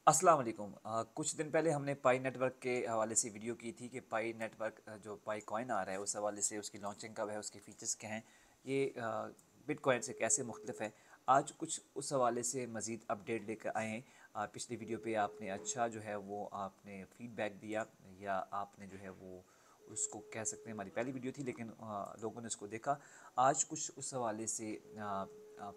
अस्सलाम वालेकुम। कुछ दिन पहले हमने पाई नेटवर्क के हवाले से वीडियो की थी कि पाई नेटवर्क जो पाई कॉइन आ रहा है उस हवाले से उसकी लॉन्चिंग कब है, उसके फीचर्स क्या हैं, ये बिटकॉइन से कैसे मुख्तलिफ है। आज कुछ उस हवाले से मज़ीद अपडेट लेकर आए हैं। पिछली वीडियो पे आपने अच्छा जो है वो आपने फीडबैक दिया या आपने जो है वो उसको कह सकते हैं हमारी पहली वीडियो थी, लेकिन लोगों ने उसको देखा। आज कुछ उस हवाले से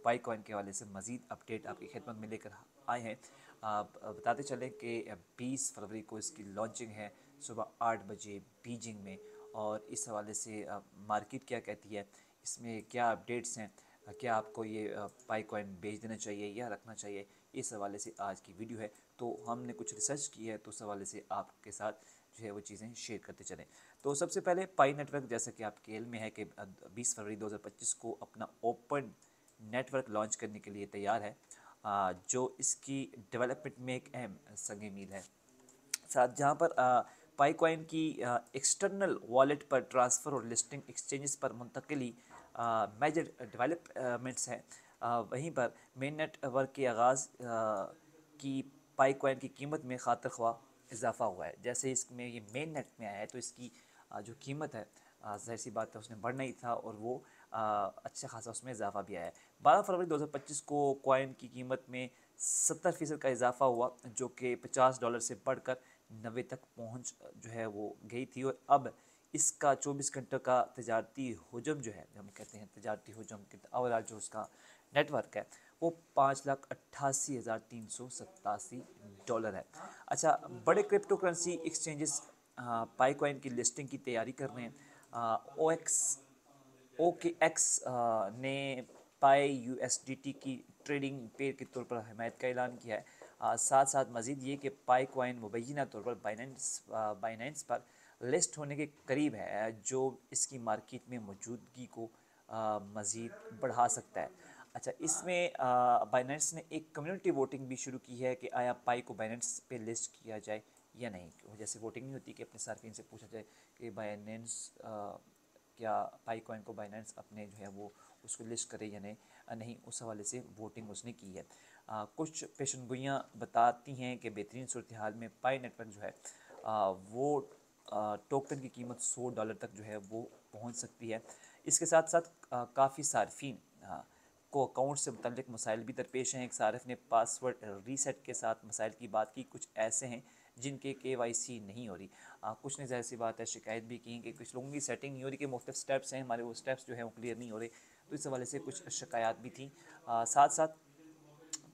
पाई कॉइन के हवाले से मज़ीद अपडेट आपकी खिदमत में लेकर आए हैं। बताते चलें कि 20 फरवरी को इसकी लॉन्चिंग है सुबह 8 बजे बीजिंग में। और इस हवाले से मार्केट क्या कहती है, इसमें क्या अपडेट्स हैं, क्या आपको ये पाई कॉइन बेच देना चाहिए या रखना चाहिए, इस हवाले से आज की वीडियो है। तो हमने कुछ रिसर्च की है तो उस हवाले से आपके साथ जो है वो चीज़ें शेयर करते चलें। तो सबसे पहले पाई नेटवर्क, जैसा कि आपके इल्म में है कि 20 फरवरी 2025 को अपना ओपन नेटवर्क लॉन्च करने के लिए तैयार है, जो इसकी डेवलपमेंट में एक अहम संग मील है। साथ जहाँ पर पाईकॉइन की एक्सटर्नल वॉलेट पर ट्रांसफ़र और लिस्टिंग एक्सचेंजेस पर मुंतकली मेजर डेवलपमेंट्स हैं, वहीं पर मेन नेटवर्क के आगाज़ की पाईकॉइन की कीमत में खातर ख्वाह इजाफा हुआ है। जैसे इसमें ये मेन नेट में आया है तो इसकी जो कीमत है, ज़ाहिर सी बात है उसने बढ़ना ही था और वो अच्छा खासा उसमें इजाफा भी आया है। 12 फरवरी 2025 को कॉइन की कीमत में 70% का इजाफा हुआ, जो कि $50 से बढ़कर 90 तक पहुंच जो है वो गई थी। और अब इसका 24 घंटे का तजारती हुजम जो है, हम कहते हैं तजारती हुजम के ओवरऑल जो उसका नेटवर्क है वो $5,88,387 है। अच्छा, बड़े क्रिप्टो करेंसी एक्सचेंजेस पाईकॉइन की लिस्टिंग की तैयारी कर रहे हैं। OKX ने पाई USDT की ट्रेडिंग पेयर के तौर पर हिमायत का ऐलान किया है। साथ साथ मज़ीद ये कि पाई कॉइन मुबैना तौर पर बाइनेंस पर लिस्ट होने के करीब है, जो इसकी मार्केट में मौजूदगी को मज़ीद बढ़ा सकता है। अच्छा, इसमें बाइनेंस ने एक कम्युनिटी वोटिंग भी शुरू की है कि आया पाई को बाइनेंस पे लिस्ट किया जाए या नहीं। जैसे वोटिंग नहीं होती कि अपने सार्फिन से पूछा जाए कि बाइनेंस क्या पाई कॉइन को बाइनेंस अपने जो है वो उसको लिस्ट करे या नहीं, नहीं, उस हवाले से वोटिंग उसने की है। कुछ पेशनगोइयाँ बताती हैं कि बेहतरीन सूरत हाल में पाई नेटवर्क जो है वो टोकन की कीमत $100 तक जो है वो पहुंच सकती है। इसके साथ साथ काफ़ी सार्फिन को अकाउंट से मुतल्लिक मसाइल भी दरपेश हैं। एक सारिफ ने पासवर्ड रीसेट के साथ मसाइल की बात की। कुछ ऐसे हैं जिनके KYC नहीं हो रही। कुछ ने ज़ाहिर सी बात है शिकायत भी की कि कुछ लोगों की सेटिंग नहीं हो रही, कि मुख्तलिफ स्टेप्स हैं हमारे, वो स्टेप्स जो है वो क्लियर नहीं हो रहे। तो इस हवाले से कुछ शिकायत भी थी। साथ साथ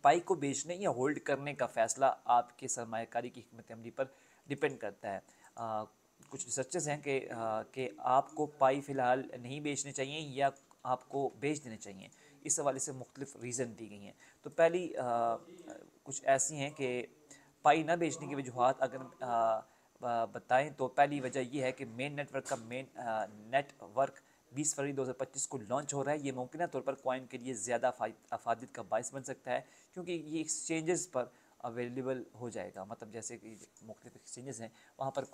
पाई को बेचने या होल्ड करने का फ़ैसला आपके सरमायाकारी की हिकमत अमली पर डिपेंड करता है। कुछ रिसर्चेस हैं कि आपको पाई फ़िलहाल नहीं बेचने चाहिए या आपको बेच देने चाहिए। इस हवाले से मुख्तलिफ रीज़न दी गई हैं। तो पहली कुछ ऐसी हैं कि पाई ना बेचने की वजूहत अगर बताएं तो पहली वजह यह है कि मेन नेटवर्क 20 फरवरी 2025 को लॉन्च हो रहा है। ये मुमकिन तौर पर कॉइन के लिए ज़्यादा अफादियत का बायस बन सकता है, क्योंकि ये एक्सचेंजेस पर अवेलेबल हो जाएगा। मतलब जैसे कि मुख्तलिफ एक्सचेंजेस हैं वहाँ पर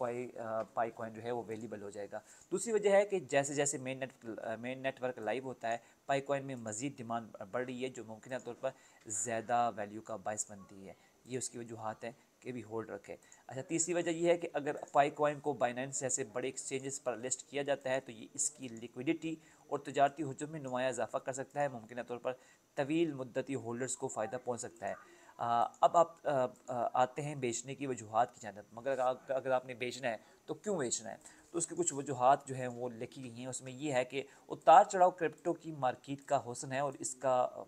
पाई कॉइन जो है वो अवेलेबल हो जाएगा। दूसरी वजह है कि जैसे जैसे मेन नेटवर्क लाइव होता है, पाई कॉइन में मज़ीद डिमांड बढ़ रही है, जो मुमकिन तौर पर ज़्यादा वैल्यू का बायस बनती है। ये उसकी वजूहत है कि भी होल्ड रखे। अच्छा, तीसरी वजह यह है कि अगर पाई कॉइन को बाइनेंस जैसे बड़े एक्सचेंजेस पर लिस्ट किया जाता है तो ये इसकी लिक्विडिटी और तजारती हजम में नुमाया इजाफा कर सकता है। मुमकिन तौर पर तवील मुद्दती होल्डर्स को फ़ायदा पहुँच सकता है। अब आप आते हैं बेचने की वजूहत की जानब। मगर अगर आपने बेचना है तो क्यों बेचना है, तो उसकी कुछ वजूहत जो हैं वो लिखी गई हैं। उसमें ये है कि उतार चढ़ाव क्रिप्टो की मार्केट का हुस्न है और इसका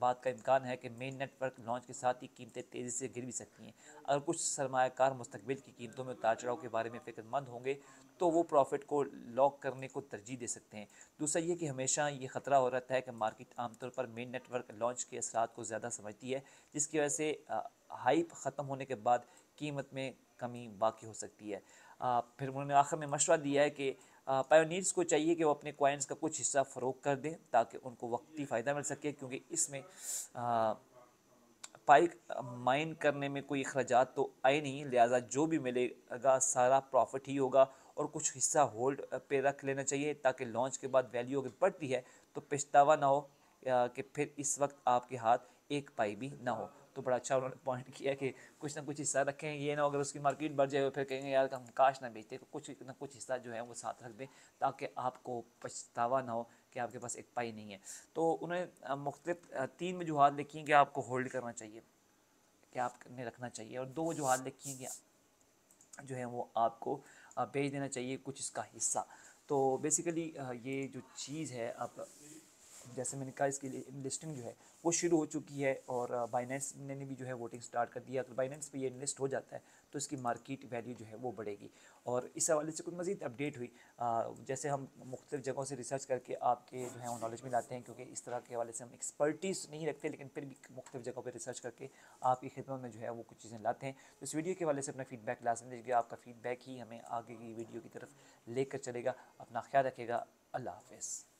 बात का इम्कान है कि मेन नेटवर्क लॉन्च के साथ ही कीमतें तेज़ी से गिर भी सकती हैं। अगर कुछ सरमायाकार मुस्तकबिल की कीमतों में उतार चढ़ाव के बारे में फ़िक्रमंद होंगे तो वो प्रॉफिट को लॉक करने को तरजीह दे सकते हैं। दूसरा ये कि हमेशा ये ख़तरा हो रहता है कि मार्केट आमतौर पर मेन नेटवर्क लॉन्च के असरात को ज़्यादा समझती है, जिसकी वजह से हाइप ख़त्म होने के बाद कीमत में कमी बाकी हो सकती है। फिर उन्होंने आखिर में मशवरा दिया है कि पायोनीर्स को चाहिए कि वो अपने कॉइन्स का कुछ हिस्सा फ़रोख्त कर दें ताकि उनको वक्ती फ़ायदा मिल सके, क्योंकि इसमें पाई माइन करने में कोई अखराजात तो आए नहीं, लिहाजा जो भी मिलेगा सारा प्रॉफिट ही होगा। और कुछ हिस्सा होल्ड पे रख लेना चाहिए ताकि लॉन्च के बाद वैल्यू अगर बढ़ती है तो पछतावा ना हो, कि फिर इस वक्त आपके हाथ एक पाई भी ना हो। तो बड़ा अच्छा उन्होंने पॉइंट किया कि कुछ ना कुछ हिस्सा रखें, ये ना अगर उसकी मार्केट बढ़ जाए फिर कहेंगे यार हम काश ना बेचते, तो कुछ ना कुछ हिस्सा जो है वो साथ रख दें ताकि आपको पछतावा ना हो कि आपके पास एक पाई नहीं है। तो उन्हें मुख्तलिफ 3 वजूहात लिखी हैं कि आपको होल्ड करना चाहिए, कि आपने रखना चाहिए, और 2 वजूहात लिखी हैं कि जो है वो आपको बेच देना चाहिए कुछ इसका हिस्सा। तो बेसिकली ये जो चीज़ है, अब जैसे मैंने कहा इसकी लिस्टिंग जो है वो शुरू हो चुकी है, और बाइनेंस ने भी जो है वोटिंग स्टार्ट कर दिया। तो बाइनेंस पे ये लिस्ट हो जाता है तो इसकी मार्केट वैल्यू जो है वो बढ़ेगी। और इस हवाले से कुछ मज़ीद अपडेट हुई, जैसे हम मुख्तलिफ जगहों से रिसर्च करके आपके जो है वो नॉलेज में लाते हैं, क्योंकि इस तरह के हवाले से हम एक्सपर्टीज़ नहीं रखते, लेकिन फिर भी मुख्तलिफ जगहों पर रिसर्च करके आपकी खिदमत में जो है वो कुछ चीज़ें लाते हैं। तो इस वीडियो के हवाले से अपना फीडबैक लाजमी दीजिएगा, आपका फीडबैक ही हमें आगे की वीडियो की तरफ लेकर चलेगा। अपना ख्याल रखिएगा। अल्लाह हाफ़िज़।